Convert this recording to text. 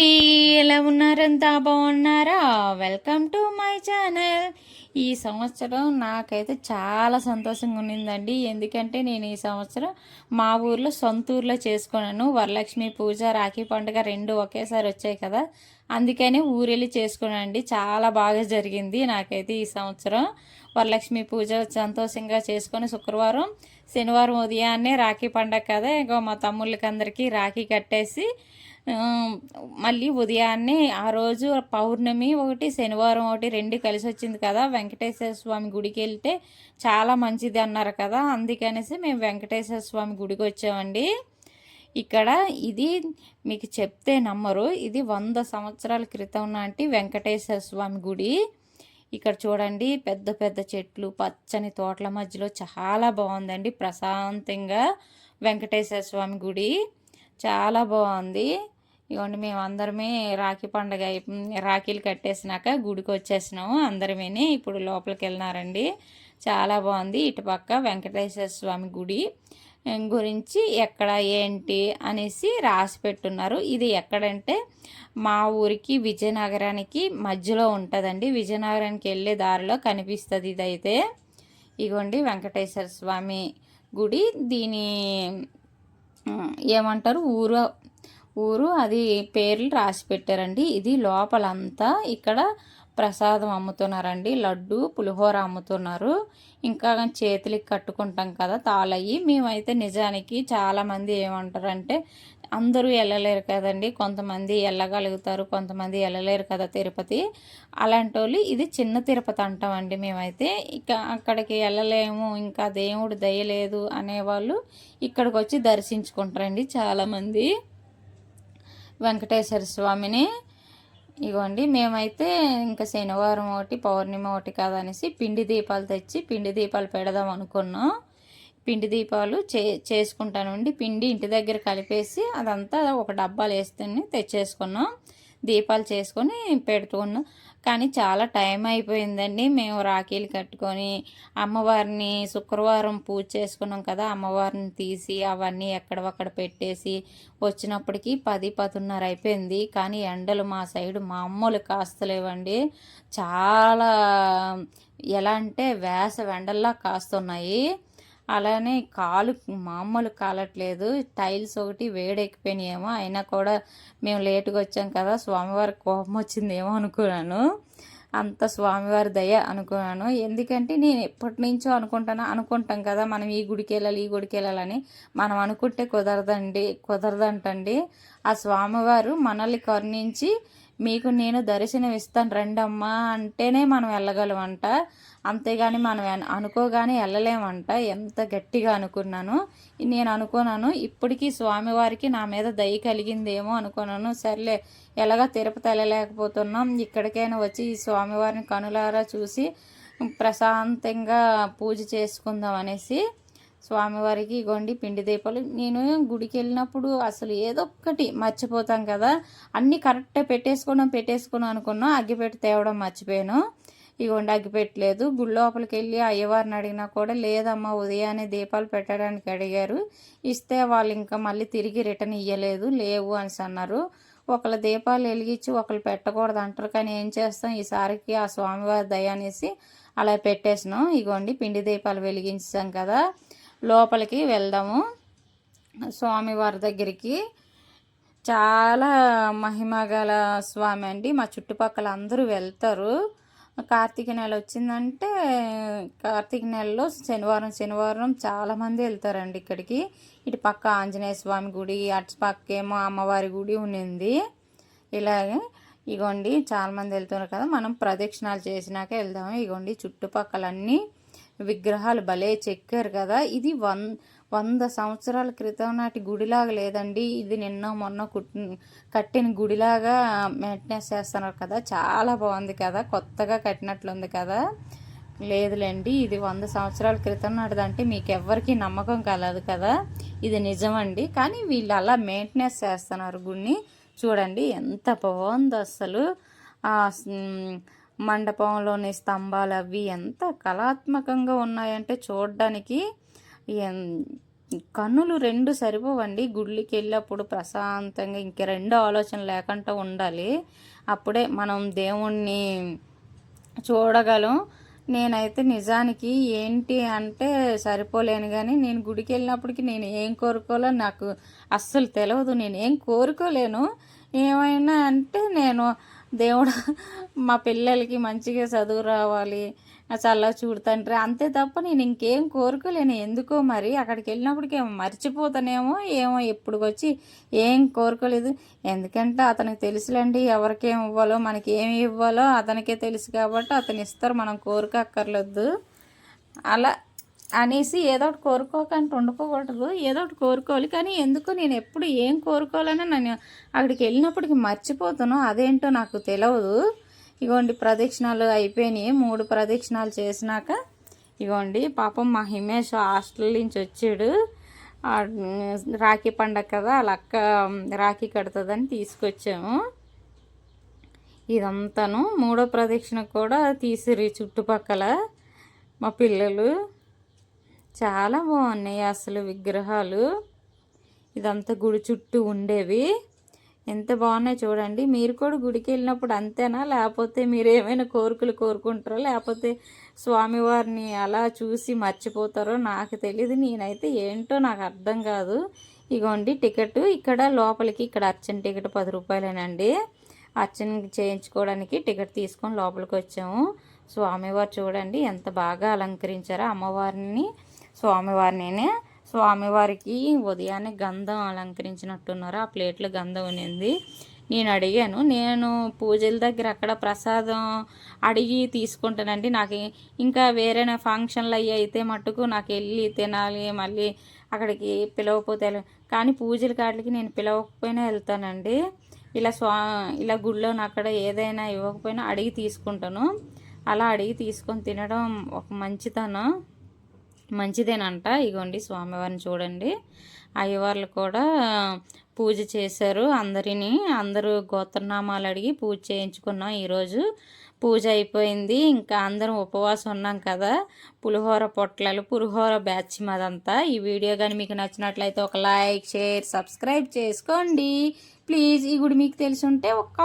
ఎలా ఉన్నారంతా బాగున్నారా? Welcome to my channel. ఈ సంవత్సరం నాకైతే చాలా సంతోషంగా ఉన్నిందండి. ఎందుకంటే నేను ఈ సంవత్సరం మా ఊర్లో సొంత ఊర్లో చేసుకున్నాను. వరలక్ష్మి పూజ, రాఖీ పండుగ రెండు ఒకేసారి వచ్చాయి కదా, అందుకని ఊరెళ్ళి చేసుకున్నానండి. చాలా బాగా జరిగింది నాకైతే ఈ సంవత్సరం. వరలక్ష్మి పూజ సంతోషంగా చేసుకొని శుక్రవారం, శనివారం ఉదయాన్నే రాఖీ పండగ కదా, ఇంకో మా తమ్ముళ్ళకి అందరికీ రాఖీ కట్టేసి మళ్ళీ ఉదయాన్నే ఆ రోజు పౌర్ణమి ఒకటి, శనివారం ఒకటి రెండు కలిసి వచ్చింది కదా, వెంకటేశ్వర స్వామి గుడికి వెళ్తే చాలా మంచిది అన్నారు కదా, అందుకనేసి మేము వెంకటేశ్వర స్వామి గుడికి వచ్చామండి. ఇక్కడ ఇది మీకు చెప్తే నమ్మరు, ఇది 100 సంవత్సరాల క్రితం నాటి వెంకటేశ్వర స్వామి గుడి. ఇక్కడ చూడండి, పెద్ద పెద్ద చెట్లు, పచ్చని తోటల మధ్యలో చాలా బాగుందండి. ప్రశాంతంగా వెంకటేశ్వర స్వామి గుడి చాలా బాగుంది. ఇవ్వండి, మేము అందరమే రాఖీ పండగ రాఖీలు కట్టేసినాక గుడికి వచ్చేసినాము అందరమేని. ఇప్పుడు లోపలికి వెళ్ళినారండి. చాలా బాగుంది. ఇటుపక్క వెంకటేశ్వర స్వామి గుడి గురించి ఎక్కడ ఏంటి అనేసి రాసి పెట్టున్నారు. ఇది ఎక్కడంటే మా ఊరికి విజయనగరానికి మధ్యలో ఉంటుందండి. విజయనగరానికి వెళ్ళే దారిలో కనిపిస్తుంది ఇదైతే. ఇగోండి వెంకటేశ్వర స్వామి గుడి. దీని ఏమంటారు, ఊరు అది పేర్లు రాసి పెట్టారండి. ఇది లోపలంతా ఇక్కడ ప్రసాదం అమ్ముతున్నారండి. లడ్డు, పులిహోర అమ్ముతున్నారు. ఇంకా చేతులకి కట్టుకుంటాం కదా తాళయ్యి. మేమైతే నిజానికి చాలామంది ఏమంటారంటే, అందరూ వెళ్ళలేరు కదండి, కొంతమంది వెళ్ళగలుగుతారు, కొంతమంది వెళ్ళలేరు కదా తిరుపతి. అలాంటి వాళ్ళు ఇది చిన్న తిరుపతి అంటామండి మేమైతే. ఇక అక్కడికి వెళ్ళలేము, ఇంకా దేవుడు దయలేదు అనేవాళ్ళు ఇక్కడికి వచ్చి దర్శించుకుంటారండి చాలామంది వెంకటేశ్వర స్వామిని. ఇగోండి, మేమైతే ఇంకా శనివారం ఒకటి, పౌర్ణమి ఒకటి కాదనేసి పిండి దీపాలు తెచ్చి పిండి దీపాలు పెడదాం అనుకున్నాం. పిండి దీపాలు చేసుకుంటానండి. పిండి ఇంటి దగ్గర కలిపేసి అదంతా ఒక డబ్బాలు వేసుకొని తెచ్చేసుకున్నాం. దీపాలు చేసుకొని పెడుతున్నాం. కానీ చాలా టైం అయిపోయిందండి. మేము రాఖీలు కట్టుకొని అమ్మవారిని శుక్రవారం పూజ చేసుకున్నాం కదా, అమ్మవారిని తీసి అవన్నీ ఎక్కడవక్కడ పెట్టేసి వచ్చినప్పటికీ 10-10:30 అయిపోయింది. కానీ ఎండలు మా సైడు మామూలు కాస్తలేవండి. చాలా ఎలా అంటే ఎండల్లా కాస్తున్నాయి. అలానే కాలు మామూలు కాలట్లేదు. టైల్స్ ఒకటి వేడెక్కిపోయినాయేమో. అయినా కూడా మేము లేటుగా వచ్చాం కదా, స్వామివారి కోపం వచ్చిందేమో అనుకున్నాను. అంత స్వామివారి దయ అనుకున్నాను. ఎందుకంటే నేను ఎప్పటి నుంచో అనుకుంటాం కదా, మనం ఈ గుడికి వెళ్ళాలని. మనం అనుకుంటే కుదరదంటండి. ఆ స్వామివారు మనల్ని కరుణించి మీకు నేను దర్శనం ఇస్తాను రండమ్మా అంటేనే మనం వెళ్ళగలమంట. అంతేగాని మనం అనుకోగానే వెళ్ళలేమంట. ఎంత గట్టిగా అనుకున్నాను. నేను అనుకున్నాను ఇప్పటికీ స్వామివారికి నా మీద దయ కలిగిందేమో అనుకున్నాను. సర్లే, ఎలాగా తిరుపతి వెళ్ళలేకపోతున్నాం, ఇక్కడికైనా వచ్చి ఈ స్వామివారిని కనులారా చూసి ప్రశాంతంగా పూజ చేసుకుందాం అనేసి స్వామివారికి ఇగోండి పిండి దీపాలు. నేను గుడికి వెళ్ళినప్పుడు అసలు ఏదో ఒక్కటి మర్చిపోతాం కదా, అన్నీ కరెక్ట్గా పెట్టేసుకున్నాం అనుకున్నాం. అగ్గిపెట్టి తేవడం మర్చిపోయాను. ఇగోండి అగ్గిపెట్టలేదు. గుడి లోపలికి వెళ్ళి అయ్యవారిని అడిగినా కూడా లేదమ్మా, ఉదయాన్నే దీపాలు పెట్టడానికి అడిగారు, ఇస్తే వాళ్ళు ఇంకా మళ్ళీ తిరిగి రిటర్న్ ఇవ్వలేదు, లేవు అని అన్నారు. ఒకళ్ళ దీపాలు వెలిగించి ఒకళ్ళు పెట్టకూడదు అంటారు. కానీ ఏం చేస్తాం, ఈసారికి ఆ స్వామివారి దయ అనేసి అలా పెట్టేసినాం. ఇగోండి పిండి దీపాలు వెలిగించాం కదా, లోపలికి వెళ్దాము స్వామివారి దగ్గరికి. చాలా మహిమగల స్వామి అండి. మా చుట్టుపక్కల అందరూ వెళ్తారు. కార్తీక నెల వచ్చిందంటే కార్తీక నెలలో శనివారం చాలామంది వెళ్తారండి ఇక్కడికి. ఇటు పక్క ఆంజనేయ స్వామి గుడి, అటు పక్కేమో అమ్మవారి గుడి ఉన్నింది. ఇలాగే ఇగోండి చాలామంది వెళ్తున్నారు కదా, మనం ప్రదక్షిణాలు చేసినాక వెళ్దాము. ఇగోండి చుట్టుపక్కలన్నీ విగ్రహాలు భలే చెక్కారు కదా. ఇది 100 సంవత్సరాల క్రితం నాటి గుడిలాగా లేదండి. ఇది నిన్న మొన్న కట్టిన గుడిలాగా మెయింటెనెన్స్ చేస్తున్నారు కదా, చాలా బాగుంది కదా, కొత్తగా కట్టినట్లుంది కదా. లేదులేండి, ఇది 100 సంవత్సరాల క్రితం నాటిదంటే మీకు ఎవ్వరికీ నమ్మకం కలదు కదా. ఇది నిజమండి. కానీ వీళ్ళు అలా మెయింటెనెన్స్ చేస్తున్నారు గుడిని. చూడండి ఎంత బాగుందో అసలు. మండపంలోని స్తంభాలు అవి ఎంత కళాత్మకంగా ఉన్నాయంటే చూడడానికి కన్నులు 2 సరిపోవండి. గుళ్ళకి వెళ్ళినప్పుడు ప్రశాంతంగా ఇంక 2 ఆలోచన లేకుండా ఉండాలి. అప్పుడే మనం దేవుణ్ణి చూడగలం. నేనైతే నిజానికి ఏంటి అంటే సరిపోలేను, కానీ నేను గుడికి వెళ్ళినప్పటికి నేను ఏం కోరుకోవాలో నాకు అస్సలు తెలియదు. నేను ఏం కోరుకోలేను. ఏమైనా అంటే నేను దేవుడు మా పిల్లలకి మంచిగా చదువు రావాలి, చల్లగా చూడుతండ్రి, అంతే తప్ప నేను ఇంకేం కోరుకోలేను. ఎందుకో మరి అక్కడికి వెళ్ళినప్పటికి మర్చిపోతానేమో ఏమో, ఎప్పుడుకొచ్చి ఏం కోరుకోలేదు. ఎందుకంటే అతనికి తెలుసులేండి ఎవరికేం ఇవ్వాలో మనకి ఏమి ఇవ్వాలో అతనికే తెలుసు కాబట్టి అతను ఇస్తారు, మనం కోరుకోక్కర్లేదు. అలా అనేసి ఏదో ఒకటి కోరుకోకంటే ఉండుకోకూడదు, ఏదో ఒకటి కోరుకోవాలి. కానీ ఎందుకో నేను ఎప్పుడు ఏం కోరుకోవాలని నేను అక్కడికి వెళ్ళినప్పటికి మర్చిపోతాను, అదేంటో నాకు తెలియదు. ఇగోండి ప్రదక్షిణాలు అయిపోయినాయి. 3 ప్రదక్షిణాలు చేసినాక ఇగోండి పాపం మా హిమేష్ హాస్టల్ నుంచి వచ్చాడు. రాఖీ పండగ కదా, వాళ్ళ అక్క రాఖీ కడుతుందని తీసుకొచ్చాము. ఇదంతాను 3వ ప్రదక్షిణ కూడా తీసిరి చుట్టుపక్కల మా పిల్లలు. చాలా బాగున్నాయి అసలు విగ్రహాలు. ఇదంతా గుడి చుట్టూ ఉండేవి. ఎంత బాగున్నాయి చూడండి. మీరు కూడా గుడికి వెళ్ళినప్పుడు అంతేనా, లేకపోతే మీరు ఏమైనా కోరికలు కోరుకుంటారో, లేకపోతే స్వామివారిని అలా చూసి మర్చిపోతారో నాకు తెలియదు. నేనైతే ఏంటో నాకు అర్థం కాదు. ఇగోండి టికెట్ ఇక్కడ లోపలికి, ఇక్కడ అర్చన టికెట్ 10 రూపాయలేనండి. అర్చన చేయించుకోవడానికి టికెట్ తీసుకొని లోపలికి వచ్చాము. స్వామివారు చూడండి ఎంత బాగా అలంకరించారో అమ్మవారిని, స్వామివారిని. స్వామివారికి ఉదయాన్నే గంధం అలంకరించినట్టున్నారు. ఆ ప్లేట్లో గంధం ఉన్నింది. నేను అడిగాను, నేను పూజల దగ్గర అక్కడ ప్రసాదం అడిగి తీసుకుంటానండి. నాకు ఇంకా వేరే ఫంక్షన్లు అయ్యి అయితే మట్టుకు నాకు వెళ్ళి తినాలి, మళ్ళీ అక్కడికి పిలవకపోతే కానీ పూజల కాటికి నేను పిలవకపోయినా వెళ్తానండి. ఇలా గుళ్ళో అక్కడ ఏదైనా ఇవ్వకపోయినా అడిగి తీసుకుంటాను. అలా అడిగి తీసుకొని తినడం ఒక మంచిదేనంట. ఇగోండి స్వామివారిని చూడండి. అయ్యవార్లు కూడా పూజ చేశారు. అందరూ గోత్రనామాలు అడిగి పూజ చేయించుకున్నాం. ఈరోజు పూజ అయిపోయింది. ఇంకా అందరం ఉపవాసం ఉన్నాం కదా. పులిహోర బ్యాచ్ మాదంతా. ఈ వీడియో కానీ మీకు నచ్చినట్లయితే ఒక లైక్, షేర్, సబ్స్క్రైబ్ చేసుకోండి ప్లీజ్. ఈ గుడి మీకు తెలిసి ఉంటే ఒక